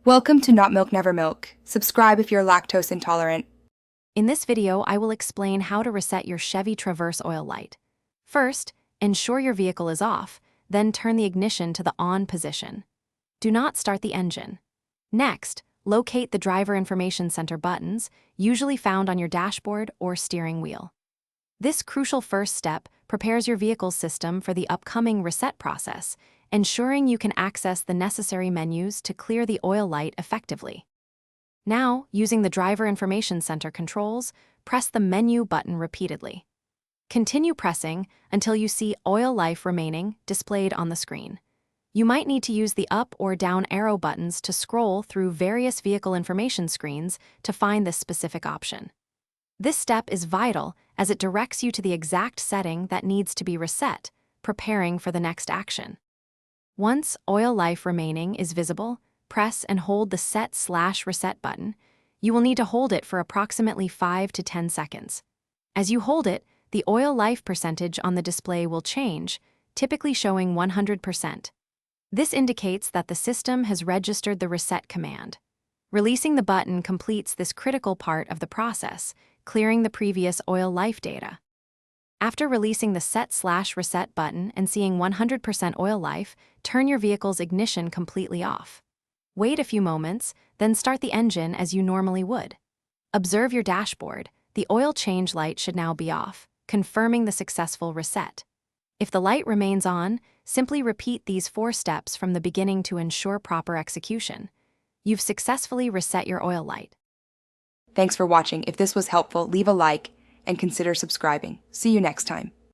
Welcome to Not Milk Never Milk. Subscribe if you're lactose intolerant. In this video, I will explain how to reset your Chevy Traverse oil light. First, ensure your vehicle is off, then turn the ignition to the on position. Do not start the engine. Next, locate the driver information center buttons, usually found on your dashboard or steering wheel. This crucial first step prepares your vehicle's system for the upcoming reset process, ensuring you can access the necessary menus to clear the oil light effectively. Now, using the Driver Information Center controls, press the Menu button repeatedly. Continue pressing until you see Oil Life Remaining displayed on the screen. You might need to use the up or down arrow buttons to scroll through various vehicle information screens to find this specific option. This step is vital as it directs you to the exact setting that needs to be reset, preparing for the next action. Once Oil Life Remaining is visible, press and hold the Set/Reset button. You will need to hold it for approximately 5 to 10 seconds. As you hold it, the oil life percentage on the display will change, typically showing 100%. This indicates that the system has registered the reset command. Releasing the button completes this critical part of the process, clearing the previous oil life data. After releasing the Set/Reset button and seeing 100% oil life, turn your vehicle's ignition completely off. Wait a few moments, then start the engine as you normally would. Observe your dashboard. The oil change light should now be off, confirming the successful reset. If the light remains on, simply repeat these 4 steps from the beginning to ensure proper execution. You've successfully reset your oil light. Thanks for watching. If this was helpful, leave a like and consider subscribing. See you next time.